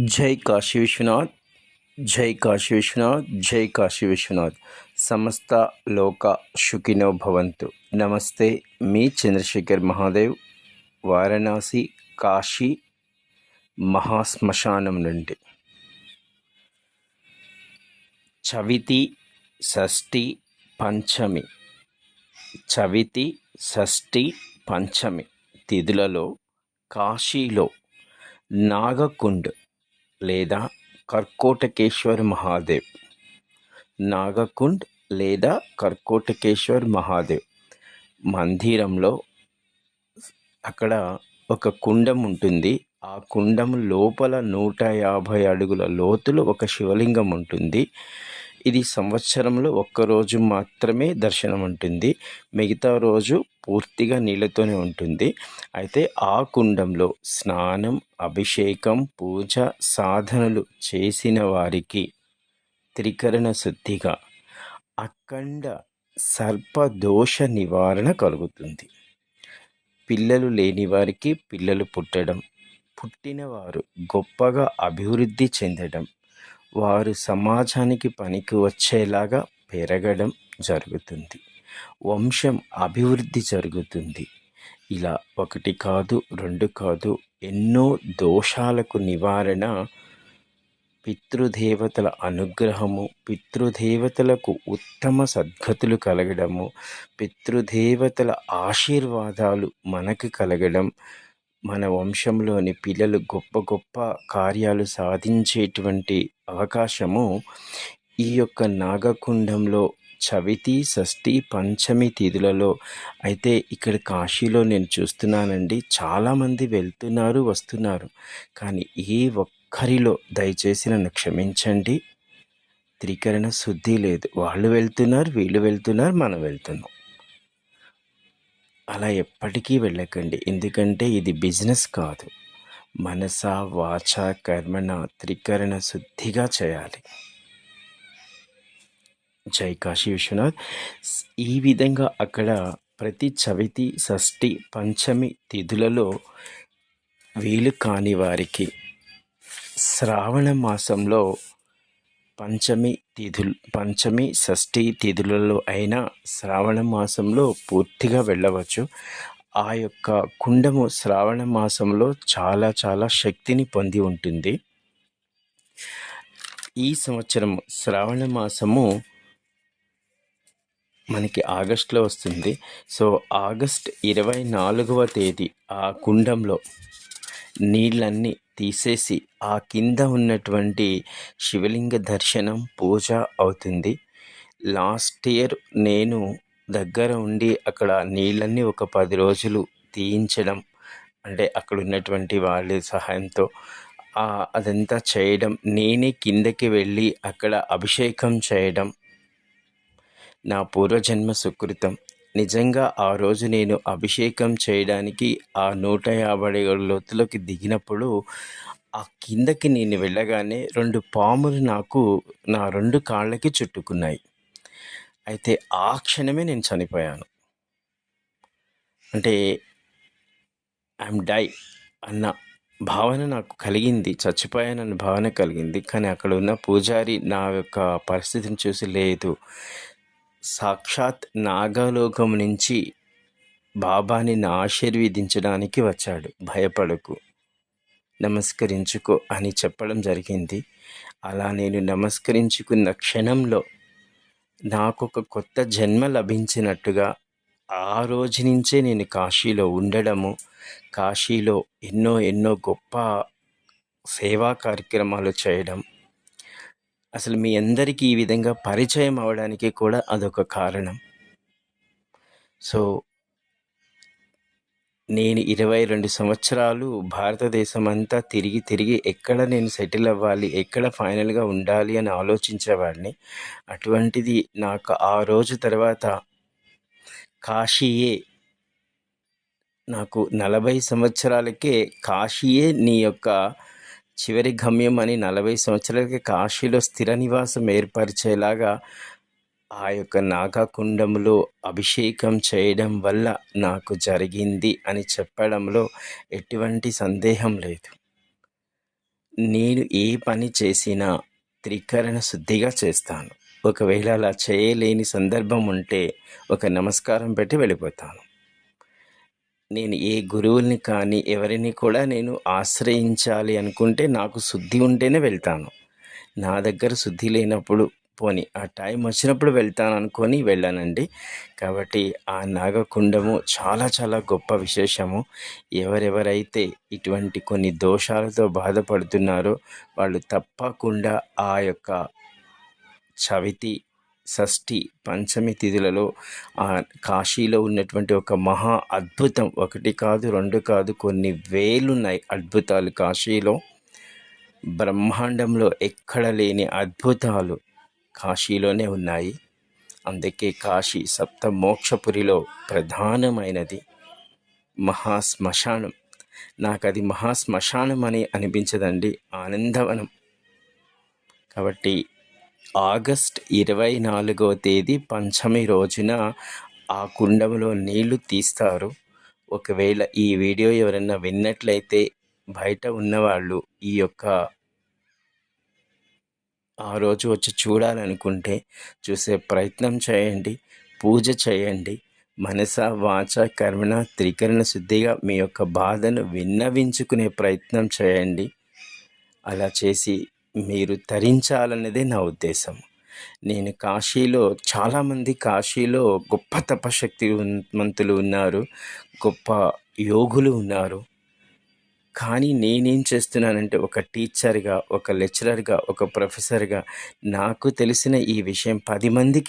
జై కాశీ విశ్వనాథ్, జై కాశీ విశ్వనాథ్, జై కాశీ విశ్వనాథ్. సమస్త లోక సుఖినో భవంతు. నమస్తే, మీ చంద్రశేఖర్ మహాదేవ్, వారణాసి కాశీ మహాశ్మశానం నుండి. చవితి, షష్ఠి, పంచమి. చవితి, షష్ఠి, పంచమి తిథులలో కాశీలో నాగకుండ్ లేదా కర్కోటకేశ్వర్ మహాదేవ్, నాగకుండ్ లేదా కర్కోటకేశ్వర్ మహాదేవ్ మందిరంలో అక్కడ ఒక కుండం ఉంటుంది. ఆ కుండం లోపల 150 అడుగుల లోతులో ఒక శివలింగం ఉంటుంది. ఇది సంవత్సరంలో ఒక్కరోజు మాత్రమే దర్శనం ఉంటుంది, మిగతా రోజు పూర్తిగా నీళ్ళతోనే ఉంటుంది. అయితే ఆ కుండంలో స్నానం, అభిషేకం, పూజ, సాధనలు చేసిన వారికి త్రికరణ శుద్ధిగా అఖండ సర్పదోష నివారణ కలుగుతుంది. పిల్లలు లేని వారికి పిల్లలు పుట్టడం, పుట్టినవారు గొప్పగా అభివృద్ధి చెందడం, వారు సమాజానికి పనికి వచ్చేలాగా పెరగడం జరుగుతుంది. వంశం అభివృద్ధి జరుగుతుంది. ఇలా ఒకటి కాదు, రెండు కాదు, ఎన్నో దోషాలకు నివారణ పితృదేవతల అనుగ్రహము, పితృదేవతలకు ఉత్తమ సద్గతులు కలగడము, పితృదేవతల ఆశీర్వాదాలు మనకు కలగడం, మన వంశంలోని పిల్లలు గొప్ప గొప్ప కార్యాలు సాధించేటువంటి అవకాశము ఈ యొక్క నాగకుండంలో చవితి, షష్ఠి, పంచమి తిథులలో. అయితే ఇక్కడ కాశీలో నేను చూస్తున్నానండి, చాలామంది వెళ్తున్నారు, వస్తున్నారు, కానీ ఏ ఒక్కరిలో దయచేసి నన్ను క్షమించండి, త్రికరణ శుద్ధి లేదు. వాళ్ళు వెళ్తున్నారు, వీళ్ళు వెళ్తున్నారు, మనం వెళ్తున్నాం. అలా ఎప్పటికీ వెళ్ళకండి, ఎందుకంటే ఇది బిజినెస్ కాదు. మనస, వాచ, కర్మణ త్రికరణ శుద్ధిగా చేయాలి. జై కాశీ విశ్వనాథ్. ఈ విధంగా అక్కడ ప్రతి చవితి, షష్ఠి, పంచమి తిథులలో వీలు కాని వారికి శ్రావణ మాసంలో పంచమి షష్ఠి తిథులలో అయినా శ్రావణ మాసంలో పూర్తిగా వెళ్ళవచ్చు. ఆ యొక్క కుండము శ్రావణ మాసంలో చాలా చాలా శక్తిని పొంది ఉంటుంది. ఈ సంవత్సరం శ్రావణ మాసము మనకి ఆగస్టులో వస్తుంది. సో ఆగస్ట్ 24వ తేదీ ఆ కుండంలో నీళ్ళన్నీ తీసేసి ఆ కింద ఉన్నటువంటి శివలింగ దర్శనం, పూజ అవుతుంది. లాస్ట్ ఇయర్ నేను దగ్గర ఉండి అక్కడ నీళ్ళన్నీ ఒక 10 రోజులు తీయించడం, అంటే అక్కడ ఉన్నటువంటి వాళ్ళ సహాయంతో అదంతా చేయడం, నేనే కిందకి వెళ్ళి అక్కడ అభిషేకం చేయడం నా పూర్వజన్మ సుకృతం. నిజంగా ఆ రోజు నేను అభిషేకం చేయడానికి ఆ 150 లోతులోకి దిగినప్పుడు ఆ కిందకి నేను వెళ్ళగానే 2 పాములు నా 2 కాళ్ళకి చుట్టుకున్నాయి. అయితే ఆ క్షణమే నేను చనిపోయాను. అంటే ఐఎమ్ డై అన్న భావన నాకు కలిగింది, చచ్చిపోయానన్న భావన కలిగింది. కానీ అక్కడ ఉన్న పూజారి నా యొక్క పరిస్థితిని చూసి, లేదు, సాక్షాత్ నాగలోకం నుంచి బాబాని ఆశీర్వదించడానికి వచ్చాడు, భయపడకు, నమస్కరించుకో అని చెప్పడం జరిగింది. అలా నేను నమస్కరించుకున్న క్షణంలో నాకు ఒక కొత్త జన్మ లభించినట్టుగా ఆ రోజు నుంచే నేను కాశీలో ఉండడము, కాశీలో ఎన్నో ఎన్నో గొప్ప సేవా కార్యక్రమాలు చేయడం, అసలు మీ అందరికీ ఈ విధంగా పరిచయం అవడానికి కూడా అదొక కారణం. సో నేను 22 సంవత్సరాలు భారతదేశం అంతా తిరిగి ఎక్కడ నేను సెటిల్ అవ్వాలి, ఎక్కడ ఫైనల్గా ఉండాలి అని ఆలోచించేవాడిని. అటువంటిది నాకు ఆ రోజు తర్వాత కాశీయే, నాకు 40 సంవత్సరాలకే కాశీయే నీ యొక్క చివరి గమ్యం అని 40 సంవత్సరాలకి కాశీలో స్థిర నివాసం ఏర్పరిచేలాగా ఆ యొక్క నాగకుండంలో అభిషేకం చేయడం వల్ల నాకు జరిగింది అని చెప్పడంలో ఎటువంటి సందేహం లేదు. నేను ఏ పని చేసినా త్రికరణ శుద్ధిగా చేస్తాను. ఒకవేళ అలా చేయలేని సందర్భం ఉంటే ఒక నమస్కారం పెట్టి వెళ్ళిపోతాను. నేను ఏ గురువుల్ని కానీ, ఎవరిని కూడా నేను ఆశ్రయించాలి అనుకుంటే నాకు శుద్ధి ఉంటేనే వెళ్తాను. నా దగ్గర శుద్ధి లేనప్పుడు పోనీ ఆ టైం వచ్చినప్పుడు వెళ్తాననుకోని వెళ్ళానండి. కాబట్టి ఆ నాగకుండము చాలా చాలా గొప్ప విశేషము. ఎవరెవరైతే ఇటువంటి కొన్ని దోషాలతో బాధపడుతున్నారో వాళ్ళు తప్పకుండా ఆ యొక్క చవితి, షష్ఠి, పంచమి తిథులలో కాశీలో ఉన్నటువంటి ఒక మహా అద్భుతం, ఒకటి కాదు, రెండు కాదు, కొన్ని వేలున్నాయి అద్భుతాలు కాశీలో. బ్రహ్మాండంలో ఎక్కడ లేని అద్భుతాలు కాశీలోనే ఉన్నాయి. అందుకే కాశీ సప్త మోక్షపురిలో ప్రధానమైనది మహాశ్మశానం. నాకది మహాశ్మశానం అని అనిపించదండి, ఆనందవనం. కాబట్టి ఆగస్ట్ 24వ తేదీ పంచమి రోజున ఆ కుండంలో నీళ్లు తీస్తారు. ఒకవేళ ఈ వీడియో ఎవరైనా విన్నట్లయితే బయట ఉన్నవాళ్ళు ఈ యొక్క ఆ రోజు వచ్చి చూడాలనుకుంటే చూసే ప్రయత్నం చేయండి. పూజ చేయండి. మనస వాచ కర్మణ త్రికరణ శుద్ధిగా మీ యొక్క బాధను విన్నవించుకునే ప్రయత్నం చేయండి. అలా చేసి మీరు తరించాలన్నదే నా ఉద్దేశం. నేను కాశీలో చాలామంది కాశీలో గొప్ప తపశక్తివంతులు ఉన్నారు, గొప్ప యోగులు ఉన్నారు. కానీ నేనేం చేస్తున్నానంటే ఒక టీచర్గా, ఒక లెక్చరర్గా, ఒక ప్రొఫెసర్గా నాకు తెలిసిన ఈ విషయం 10 మందికి